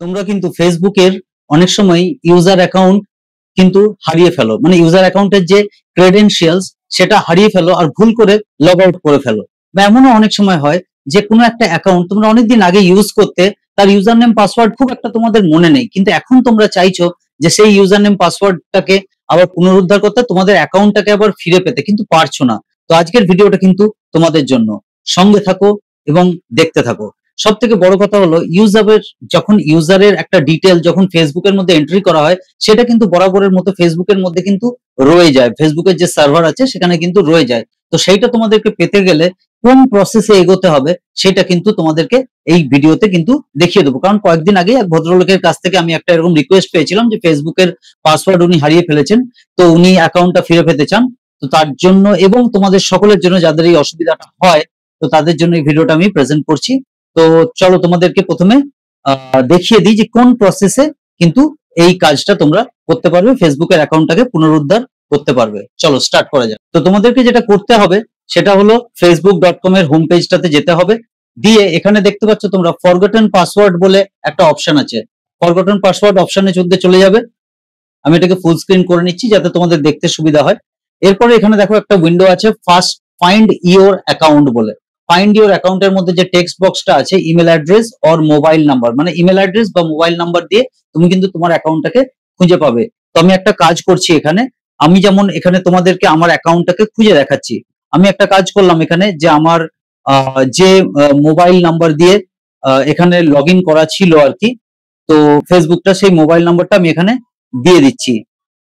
তোমরা কিন্তু ফেসবুকের অনেক সময় ইউজার অ্যাকাউন্ট কিন্তু হারিয়ে ফেলো, মানে ইউজার অ্যাকাউন্টের যে ক্রেডেনশিয়ালস সেটা হারিয়ে ফেলো আর ভুল করে লগ আউট করে ফেলো। বা এমনও অনেক সময় হয় যে কোনো একটা অ্যাকাউন্ট তোমরা অনেকদিন আগে ইউজ করতে, তার ইউজার নেম পাসওয়ার্ড খুব একটা তোমাদের মনে নেই, কিন্তু এখন তোমরা চাইছো যে সেই ইউজার নেম পাসওয়ার্ডটাকে আবার পুনরুদ্ধার করতে, তোমাদের অ্যাকাউন্টটাকে আবার ফিরে পেতে, কিন্তু পারছো না। তো আজকের ভিডিওটা কিন্তু তোমাদের জন্য, সঙ্গে থাকো এবং দেখতে থাকো। সব থেকে বড় কথা হলো যখন ইউজারের একটা ডিটেল যখন ফেসবুকের মধ্যে এন্ট্রি করা হয়, সেটা কিন্তু বরাবরের মতো ফেসবুকের মধ্যে কিন্তু রয়ে যায়, ফেসবুকের যে সার্ভার আছে সেখানে কিন্তু রয়ে যায়। তো সেইটা তোমাদেরকে পেতে গেলে কোন প্রসেসে এগোতে হবে সেটা কিন্তু তোমাদেরকে এই ভিডিওতে কিন্তু দেখিয়ে দেবো। কারণ কয়েকদিন আগে এক ভদ্রলোকের কাছ থেকে আমি একটা এরকম রিকোয়েস্ট পেয়েছিলাম যে ফেসবুকের পাসওয়ার্ড উনি হারিয়ে ফেলেছেন, তো উনি অ্যাকাউন্টটা ফিরে পেতে চান। তো তার জন্য এবং তোমাদের সকলের জন্য যাদের এই অসুবিধাটা হয়, তো তাদের জন্য এই ভিডিওটা আমি প্রেজেন্ট করছি। তো চলো তোমাদেরকে প্রথমে দেখিয়ে দিই যে কোন প্রসেসে কিন্তু এই কাজটা তোমরা করতে পারবে, ফেসবুকের অ্যাকাউন্টটাকে পুনরুদ্ধার করতে পারবে। চলো স্টার্ট করা যাক। তো তোমাদেরকে যেটা করতে হবে সেটা হলো facebook.com এর হোম পেজটাতে যেতে হবে। দিয়ে এখানে দেখতে পাচ্ছ তোমরা ফরগটেন পাসওয়ার্ড বলে একটা অপশন আছে, ফরগটেন পাসওয়ার্ড অপশনে চলে যাবে। আমি এটাকে ফুল স্ক্রিন করে নিচ্ছি যাতে তোমাদের দেখতে সুবিধা হয়। এরপরে এখানে দেখো একটা উইন্ডো আছে ফার্স্ট ফাইন্ড ইওর অ্যাকাউন্ট বলে। ফাইন্ড ইওর অ্যাকাউন্টের মধ্যে যে টেক্সট বক্সটা আছে email address or mobile number, মানে ইমেল অ্যাড্রেস বা মোবাইল নাম্বার দিয়ে তুমি কিন্তু তোমার অ্যাকাউন্টটাকে খুঁজে পাবে। তো আমি একটা কাজ করছি এখানে, আমি যেমন এখানে তোমাদেরকে আমার অ্যাকাউন্টটাকে খুঁজে দেখাচ্ছি। আমি একটা কাজ করলাম এখানে যে আমার যে মোবাইল নাম্বার দিয়ে এখানে লগ ইন করা ছিল আর কি, তো ফেসবুকটা সেই মোবাইল নাম্বারটা আমি এখানে দিয়ে দিচ্ছি।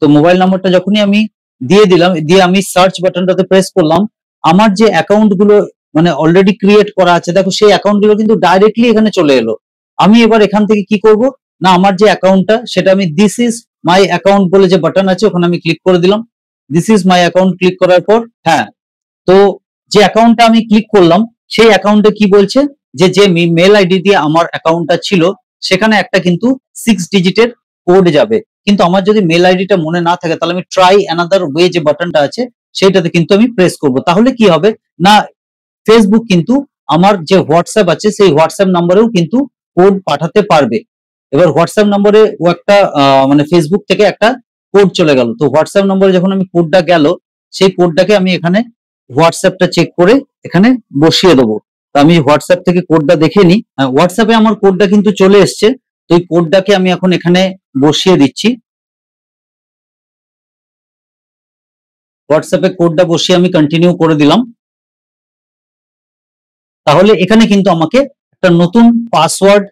তো মোবাইল নাম্বারটা যখনই আমি দিয়ে দিলাম, দিয়ে আমি সার্চ বাটনটাতে প্রেস করলাম, আমার যে অ্যাকাউন্ট গুলো মানে অলরেডি ক্রিয়েট করা আছে দেখো সেই অ্যাকাউন্ট গুলো কিন্তু ডাইরেক্টলি এখানে চলে এলো। আমি এবার এখান থেকে কি করব না, আমার যে অ্যাকাউন্টটা সেটা আমি দিস ইজ মাই অ্যাকাউন্ট বলে যে বাটন আছে ওখানে আমি ক্লিক করে দিলাম। This is my account click করার পর হ্যাঁ, তো যে অ্যাকাউন্টটা আমি ক্লিক করলাম সেই অ্যাকাউন্টে কি বলছে যে মেল আইডি দিয়ে আমার অ্যাকাউন্টটা ছিল সেখানে একটা কিন্তু 6 ডিজিটের কোড যাবে। কিন্তু আমার যদি মেল আইডিটা মনে না থাকে তাহলে আমি ট্রাই অ্যানাদার ওয়ে যে বাটনটা আছে সেইটাতে কিন্তু আমি প্রেস করব। তাহলে কি হবে না, ফেসবুক কিন্তু আমার যে হোয়াটসঅ্যাপ আছে সেই হোয়াটসঅ্যাপ নাম্বারেও কিন্তু কোড পাঠাতে পারবে। এবার হোয়াটসঅ্যাপ নম্বরে ও একটা মানে ফেসবুক থেকে একটা কোড চলে গেল, তো হোয়াটসঅ্যাপ নম্বরে যখন আমি কোডটা গেল সেই কোডটাকে আমি এখানে হোয়াটসঅ্যাপটা চেক করে এখানে বসিয়ে দেবো। তো আমি হোয়াটসঅ্যাপ থেকে কোডটা দেখে নিই, হোয়াটসঅ্যাপে আমার কোডটা কিন্তু চলে এসছে। তো এই কোডটাকে আমি এখন এখানে বসিয়ে দিচ্ছি। হোয়াটসঅ্যাপে কোডটা বসিয়ে আমি কন্টিনিউ করে দিলাম। তাহলে এখানে কিন্তু আমাকে একটা নতুন পাসওয়ার্ড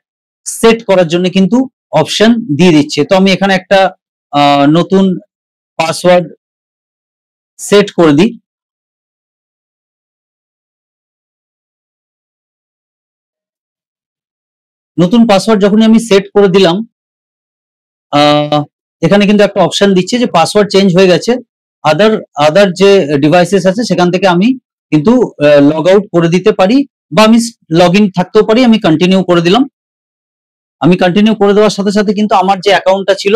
সেট করার জন্য কিন্তু অপশন দিয়ে দিচ্ছে। তো আমি এখানে একটা নতুন পাসওয়ার্ড সেট করে দিই। নতুন পাসওয়ার্ড যখনই আমি সেট করে দিলাম, এখানে কিন্তু একটা অপশন দিচ্ছে যে পাসওয়ার্ড চেঞ্জ হয়ে গেছে, আদার যে ডিভাইসেস আছে সেখান থেকে আমি কিন্তু লগ আউট করে দিতে পারি বা আমি লগ ইন থাকতেও পারি। আমি কন্টিনিউ করে দিলাম। আমি কন্টিনিউ করে দেওয়ার সাথে সাথে কিন্তু আমার যে অ্যাকাউন্টটা ছিল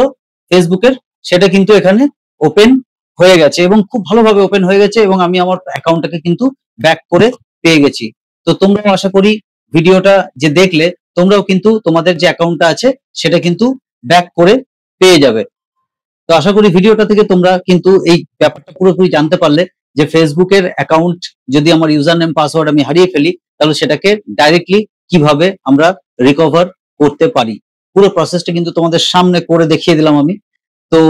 ফেসবুকের সেটা কিন্তু এখানে ওপেন হয়ে গেছে এবং খুব ভালোভাবে ওপেন হয়ে গেছে এবং আমি আমার অ্যাকাউন্টটাকে কিন্তু ব্যাক করে পেয়ে গেছি। তো তোমরাও আশা করি ভিডিওটা যে দেখলে তোমরাও কিন্তু তোমাদের যে অ্যাকাউন্টটা আছে সেটা কিন্তু ব্যাক করে পেয়ে যাবে। তো আশা করি ভিডিওটা থেকে তোমরা কিন্তু এই ব্যাপারটা পুরোপুরি জানতে পারলে যে ফেসবুকের অ্যাকাউন্ট যদি আমার ইউজার নেম পাসওয়ার্ড আমি হারিয়ে ফেলি তাহলে সেটাকে ডাইরেক্টলি কিভাবে আমরা রিকভার করতে পারি। পুরো প্রসেসটা কিন্তু তোমাদের সামনে করে দেখিয়ে দিলাম আমি। তো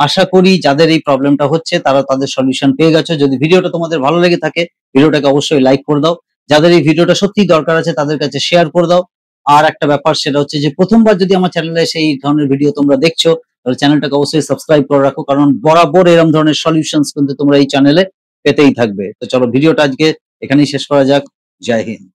আশা করি যাদের এই প্রবলেমটা হচ্ছে তারা তাদের সলিউশন পেয়ে গেছে। যদি ভিডিওটা তোমাদের ভালো লেগে থাকে ভিডিওটাকে অবশ্যই লাইক করে দাও। যাদের এই ভিডিওটা সত্যিই দরকার আছে তাদের কাছে শেয়ার করে দাও। আর একটা ব্যাপার সেটা হচ্ছে যে প্রথমবার যদি আমার চ্যানেলে সেই ধরনের ভিডিও তোমরা দেখছো তাহলে চ্যানেলটাকে অবশ্যই সাবস্ক্রাইব করে রাখো, কারণ বরাবর এরকম ধরনের সলিউশনস কিন্তু তোমরা এই চ্যানেলে পেতেই থাকবে। তো চলো ভিডিওটা আজকে এখানেই শেষ করা যাক। জয় হিন্দ।